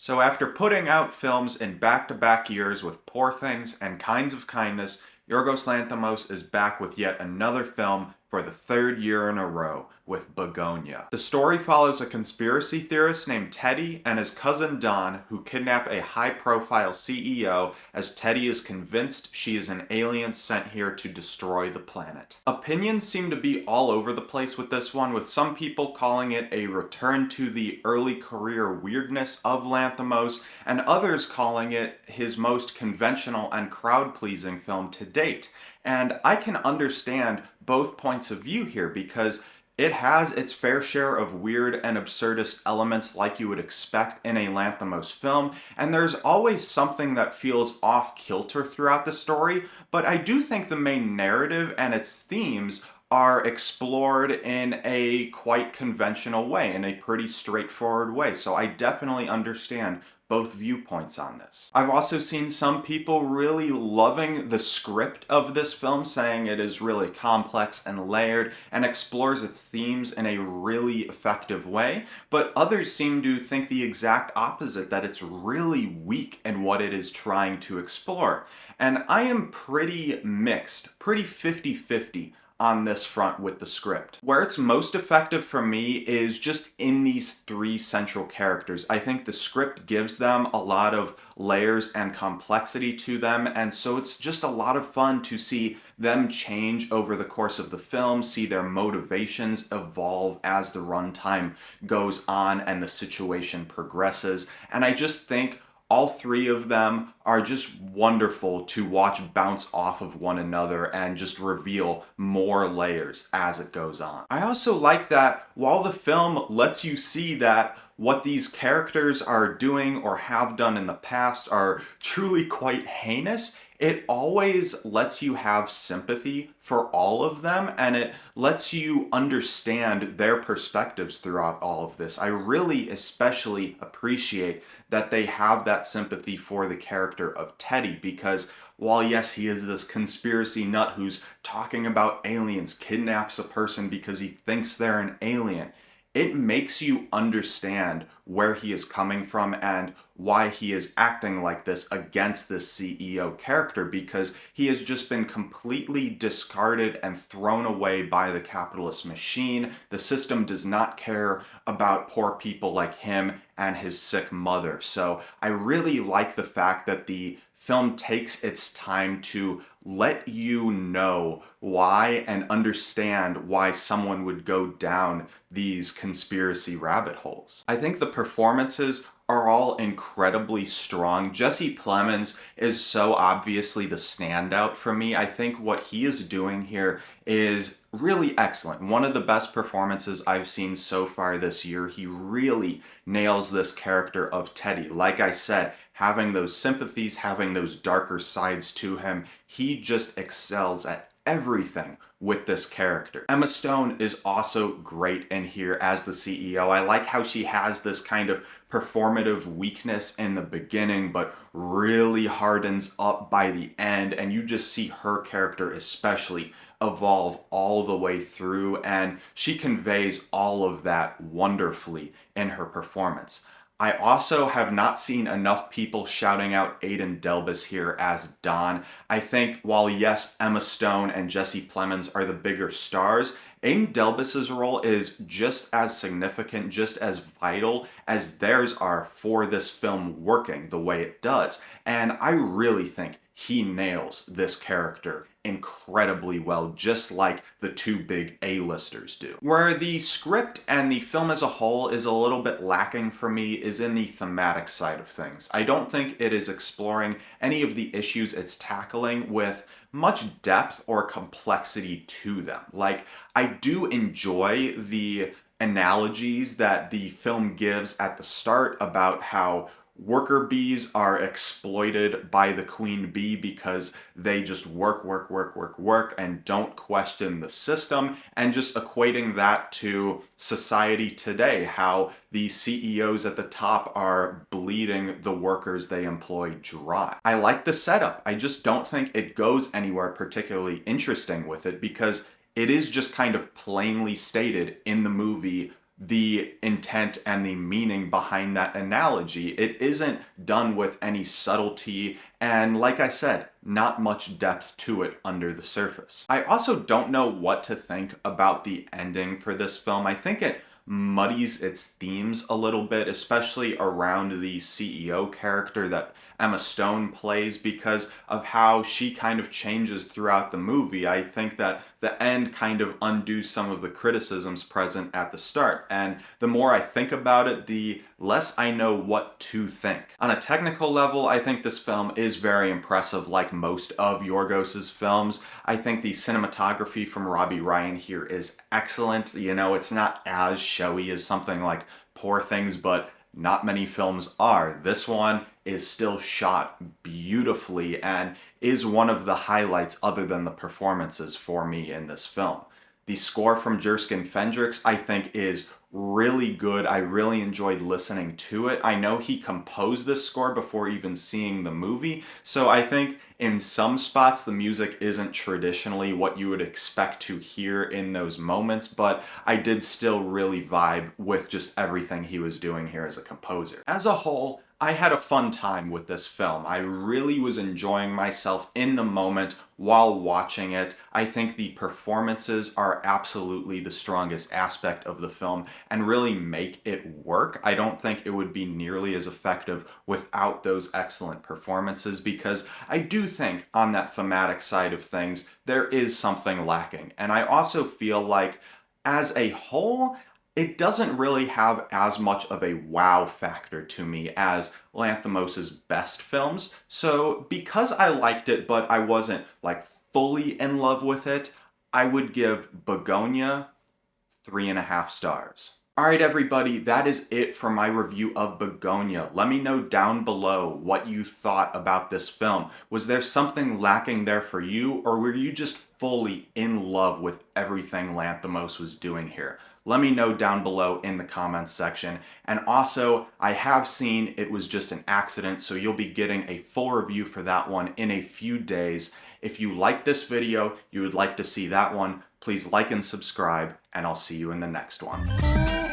So after putting out films in back-to-back years with Poor Things and Kinds of Kindness, Yorgos Lanthimos is back with yet another film for the third year in a row with Bugonia. The story follows a conspiracy theorist named Teddy and his cousin Don, who kidnap a high-profile CEO as Teddy is convinced she is an alien sent here to destroy the planet. Opinions seem to be all over the place with this one, with some people calling it a return to the early career weirdness of Lanthimos, and others calling it his most conventional and crowd-pleasing film to date. And I can understand both points of view here because it has its fair share of weird and absurdist elements like you would expect in a Lanthimos film, and there's always something that feels off-kilter throughout the story, but I do think the main narrative and its themes are explored in a quite conventional way, in a pretty straightforward way, so I definitely understand both viewpoints on this. I've also seen some people really loving the script of this film, saying it is really complex and layered and explores its themes in a really effective way, but others seem to think the exact opposite, that it's really weak in what it is trying to explore. And I am pretty mixed, pretty 50-50 on this front with the script. Where it's most effective for me is just in these three central characters. I think the script gives them a lot of layers and complexity to them, and so it's just a lot of fun to see them change over the course of the film, see their motivations evolve as the runtime goes on and the situation progresses, and I just think all three of them are just wonderful to watch bounce off of one another and just reveal more layers as it goes on. I also like that while the film lets you see that what these characters are doing or have done in the past are truly quite heinous, it always lets you have sympathy for all of them, and it lets you understand their perspectives throughout all of this. I really especially appreciate that they have that sympathy for the character of Teddy, because while yes, he is this conspiracy nut who's talking about aliens, kidnaps a person because he thinks they're an alien, it makes you understand where he is coming from and why he is acting like this against this CEO character, because he has just been completely discarded and thrown away by the capitalist machine. The system does not care about poor people like him and his sick mother. So I really like the fact that the film takes its time to let you know why and understand why someone would go down these conspiracy rabbit holes. I think the performances are all incredibly strong. Jesse Plemons is so obviously the standout for me. I think what he is doing here is really excellent. One of the best performances I've seen so far this year. He really nails this character of Teddy. Like I said, having those sympathies, having those darker sides to him, he just excels at everything with this character. Emma Stone is also great in here as the CEO. I like how she has this kind of performative weakness in the beginning, but really hardens up by the end, and you just see her character especially evolve all the way through, and she conveys all of that wonderfully in her performance. I also have not seen enough people shouting out Aidan Delbus here as Don. I think while yes, Emma Stone and Jesse Plemons are the bigger stars, Aidan Delbus's role is just as significant, just as vital as theirs are for this film working the way it does. And I really think he nails this character incredibly well, just like the two big A-listers do. Where the script and the film as a whole is a little bit lacking for me is in the thematic side of things. I don't think it is exploring any of the issues it's tackling with much depth or complexity to them. Like, I do enjoy the analogies that the film gives at the start about how worker bees are exploited by the queen bee because they just work and don't question the system, and just equating that to society today, how the CEOs at the top are bleeding the workers they employ dry. I like the setup. I just don't think it goes anywhere particularly interesting with it, because it is just kind of plainly stated in the movie the intent and the meaning behind that analogy. It isn't done with any subtlety, and like I said, not much depth to it under the surface. I also don't know what to think about the ending for this film. I think it muddies its themes a little bit, especially around the CEO character that Emma Stone plays, because of how she kind of changes throughout the movie. I think that the end kind of undoes some of the criticisms present at the start, and the more I think about it, the less I know what to think. On a technical level, I think this film is very impressive, like most of Yorgos's films. I think the cinematography from Robbie Ryan here is excellent. You know, it's not as showy as something like Poor Things, but not many films are. This one is still shot beautifully and is one of the highlights other than the performances for me in this film. The score from Jerskin Fendrix, I think, is really good. I really enjoyed listening to it. I know he composed this score before even seeing the movie, so I think in some spots the music isn't traditionally what you would expect to hear in those moments, but I did still really vibe with just everything he was doing here as a composer. As a whole, I had a fun time with this film. I really was enjoying myself in the moment while watching it. I think the performances are absolutely the strongest aspect of the film and really make it work. I don't think it would be nearly as effective without those excellent performances, because I do think on that thematic side of things, there is something lacking. And I also feel like, as a whole, it doesn't really have as much of a wow factor to me as Lanthimos' best films. So because I liked it, but I wasn't like fully in love with it, I would give Bugonia 3.5 stars. Alright everybody, that is it for my review of Bugonia. Let me know down below what you thought about this film. Was there something lacking there for you, or were you just fully in love with everything Lanthimos was doing here? Let me know down below in the comments section. And also, I have seen it was just an accident, so you'll be getting a full review for that one in a few days. If you like this video, you would like to see that one, please like and subscribe, and I'll see you in the next one.